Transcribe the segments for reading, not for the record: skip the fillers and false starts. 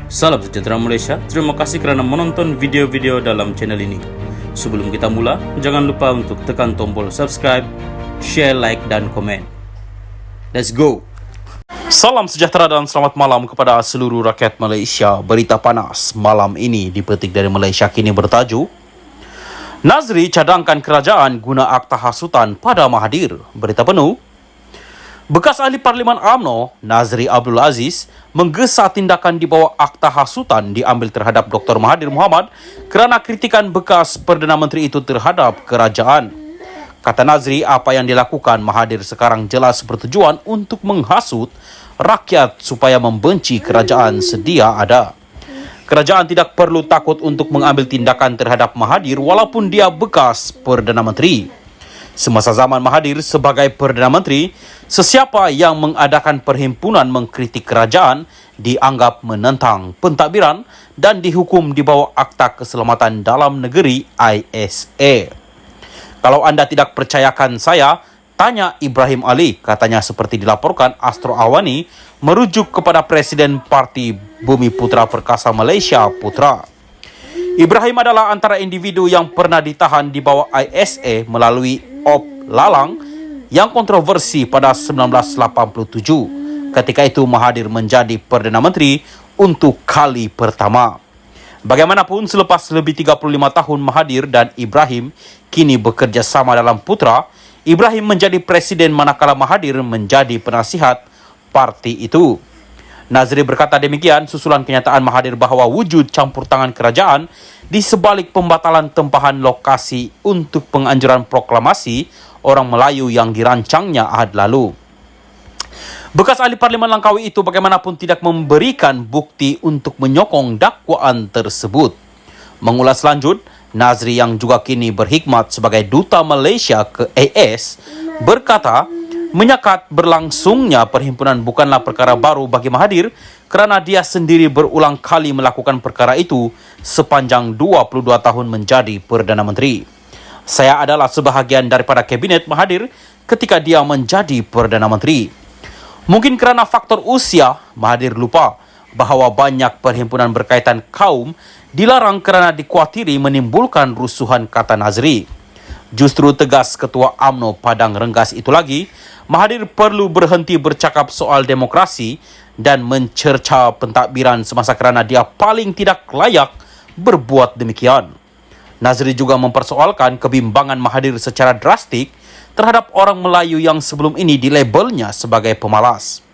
Salam sejahtera Malaysia, terima kasih kerana menonton video-video dalam channel ini. Sebelum kita mula, jangan lupa untuk tekan tombol subscribe, share, like dan komen. Let's go! Salam sejahtera dan selamat malam kepada seluruh rakyat Malaysia. Berita panas malam ini dipetik dari Malaysia Kini bertajuk Nazri cadangkan kerajaan guna akta hasutan pada Mahathir. Berita penuh. Bekas ahli Parlimen UMNO, Nazri Abdul Aziz, menggesa tindakan di bawah akta hasutan diambil terhadap Dr. Mahathir Mohamad kerana kritikan bekas Perdana Menteri itu terhadap kerajaan. Kata Nazri, apa yang dilakukan Mahathir sekarang jelas bertujuan untuk menghasut rakyat supaya membenci kerajaan sedia ada. Kerajaan tidak perlu takut untuk mengambil tindakan terhadap Mahathir walaupun dia bekas Perdana Menteri. Semasa zaman Mahathir sebagai Perdana Menteri, sesiapa yang mengadakan perhimpunan mengkritik kerajaan dianggap menentang pentadbiran dan dihukum di bawah Akta Keselamatan Dalam Negeri ISA. Kalau anda tidak percayakan saya, tanya Ibrahim Ali, katanya seperti dilaporkan Astro Awani merujuk kepada Presiden Parti Bumi Putra Perkasa Malaysia Putra. Ibrahim adalah antara individu yang pernah ditahan di bawah ISA melalui Op Lalang yang kontroversi pada 1987. Ketika itu Mahathir menjadi Perdana Menteri untuk kali pertama. Bagaimanapun selepas lebih 35 tahun Mahathir dan Ibrahim kini bekerja sama dalam Putra, Ibrahim menjadi presiden manakala Mahathir menjadi penasihat parti itu. Nazri berkata demikian susulan kenyataan Mahathir bahawa wujud campur tangan kerajaan di sebalik pembatalan tempahan lokasi untuk penganjuran proklamasi orang Melayu yang dirancangnya Ahad lalu. Bekas ahli Parlimen Langkawi itu bagaimanapun tidak memberikan bukti untuk menyokong dakwaan tersebut. Mengulas lanjut, Nazri yang juga kini berkhidmat sebagai Duta Malaysia ke AS berkata, menyakat berlangsungnya perhimpunan bukanlah perkara baru bagi Mahathir kerana dia sendiri berulang kali melakukan perkara itu sepanjang 22 tahun menjadi Perdana Menteri. Saya adalah sebahagian daripada kabinet Mahathir ketika dia menjadi Perdana Menteri. Mungkin kerana faktor usia, Mahathir lupa bahawa banyak perhimpunan berkaitan kaum dilarang kerana dikuatiri menimbulkan rusuhan, kata Nazri. Justru tegas Ketua UMNO Padang Renggas itu lagi, Mahathir perlu berhenti bercakap soal demokrasi dan mencerca pentadbiran semasa kerana dia paling tidak layak berbuat demikian. Nazri juga mempersoalkan kebimbangan Mahathir secara drastik terhadap orang Melayu yang sebelum ini dilabelnya sebagai pemalas.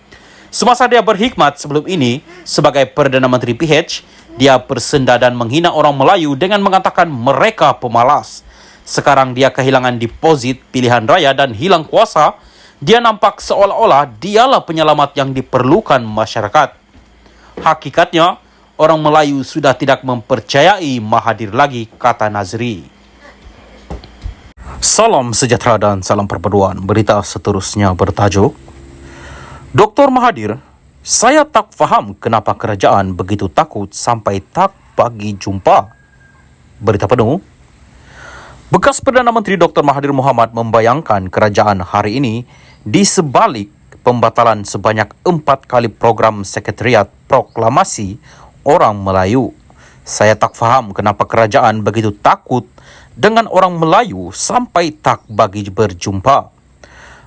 Semasa dia berkhidmat sebelum ini sebagai Perdana Menteri PH, dia bersenda dan menghina orang Melayu dengan mengatakan mereka pemalas. Sekarang dia kehilangan deposit pilihan raya dan hilang kuasa, dia nampak seolah-olah dialah penyelamat yang diperlukan masyarakat. Hakikatnya, orang Melayu sudah tidak mempercayai Mahathir lagi, kata Nazri. Salam sejahtera dan salam perpaduan. Berita seterusnya bertajuk Dr. Mahathir, saya tak faham kenapa kerajaan begitu takut sampai tak bagi jumpa. Berita penuh. Bekas Perdana Menteri Dr. Mahathir Mohamad membayangkan kerajaan hari ini di sebalik pembatalan sebanyak 4 kali program Sekretariat Proklamasi Orang Melayu. Saya tak faham kenapa kerajaan begitu takut dengan orang Melayu sampai tak bagi berjumpa.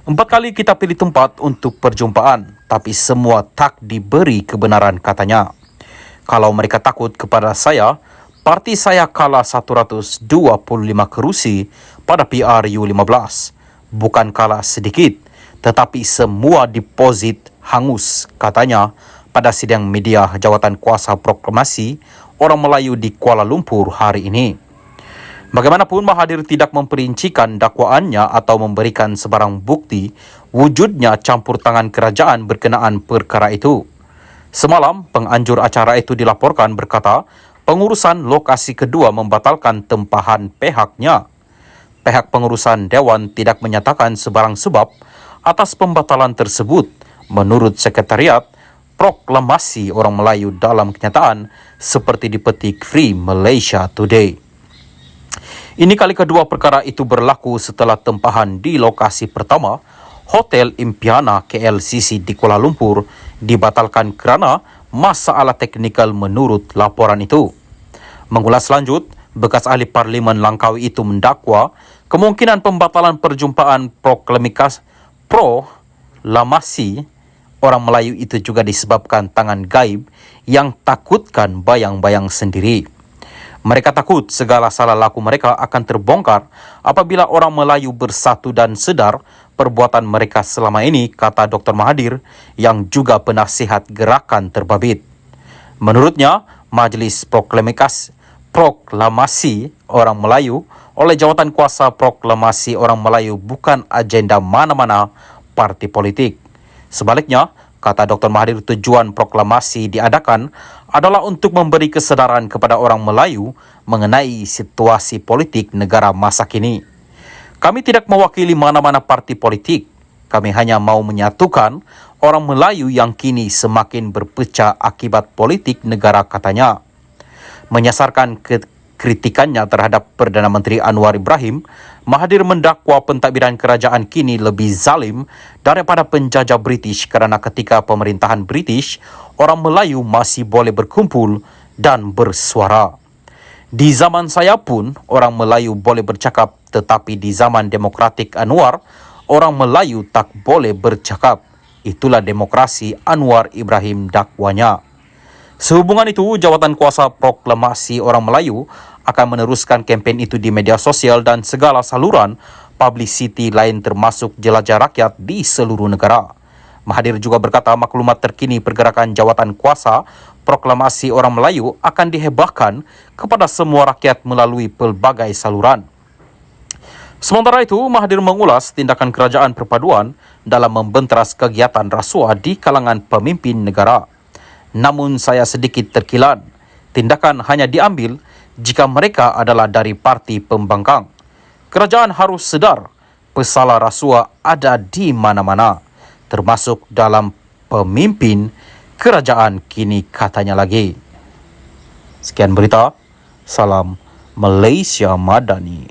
4 kali kita pilih tempat untuk perjumpaan, tapi semua tak diberi kebenaran, katanya. Kalau mereka takut kepada saya, parti saya kalah 125 kerusi pada PRU15. Bukan kalah sedikit, tetapi semua deposit hangus, katanya pada sidang media Jawatan Kuasa Proklamasi Orang Melayu di Kuala Lumpur hari ini. Bagaimanapun Mahathir tidak memperincikan dakwaannya atau memberikan sebarang bukti wujudnya campur tangan kerajaan berkenaan perkara itu. Semalam, penganjur acara itu dilaporkan berkata, pengurusan lokasi kedua membatalkan tempahan pihaknya. Pihak pengurusan Dewan tidak menyatakan sebarang sebab atas pembatalan tersebut menurut Sekretariat Proklamasi Orang Melayu dalam kenyataan seperti dipetik Free Malaysia Today. Ini kali kedua perkara itu berlaku setelah tempahan di lokasi pertama, Hotel Impiana KLCC di Kuala Lumpur, dibatalkan kerana masalah teknikal menurut laporan itu. Mengulas lanjut, bekas ahli Parlimen Langkawi itu mendakwa kemungkinan pembatalan perjumpaan proklamasi orang Melayu itu juga disebabkan tangan gaib yang takutkan bayang-bayang sendiri. Mereka takut segala salah laku mereka akan terbongkar apabila orang Melayu bersatu dan sedar perbuatan mereka selama ini, kata Dr. Mahathir yang juga penasihat gerakan terbabit. Menurutnya, Majlis Proklamasi Orang Melayu oleh Jawatan Kuasa Proklamasi Orang Melayu bukan agenda mana-mana parti politik. Sebaliknya, kata Dr. Mahathir, tujuan proklamasi diadakan adalah untuk memberi kesedaran kepada orang Melayu mengenai situasi politik negara masa kini. Kami tidak mewakili mana-mana parti politik. Kami hanya mau menyatukan orang Melayu yang kini semakin berpecah akibat politik negara, katanya. Menyasarkan kritikannya terhadap Perdana Menteri Anwar Ibrahim, Mahathir mendakwa pentadbiran kerajaan kini lebih zalim daripada penjajah British kerana ketika pemerintahan British, orang Melayu masih boleh berkumpul dan bersuara. Di zaman saya pun, orang Melayu boleh bercakap, tetapi di zaman demokratik Anwar, orang Melayu tak boleh bercakap. Itulah demokrasi Anwar Ibrahim, dakwanya. Sehubungan itu, Jawatan Kuasa Proklamasi Orang Melayu akan meneruskan kempen itu di media sosial dan segala saluran publicity lain termasuk jelajah rakyat di seluruh negara. Mahathir juga berkata maklumat terkini pergerakan Jawatan Kuasa Proklamasi Orang Melayu akan dihebahkan kepada semua rakyat melalui pelbagai saluran. Sementara itu, Mahathir mengulas tindakan kerajaan perpaduan dalam membenteras kegiatan rasuah di kalangan pemimpin negara. Namun saya sedikit terkilan, tindakan hanya diambil jika mereka adalah dari parti pembangkang. Kerajaan harus sedar pesalah rasuah ada di mana-mana, termasuk dalam pemimpin kerajaan kini, katanya lagi. Sekian berita. Salam Malaysia Madani.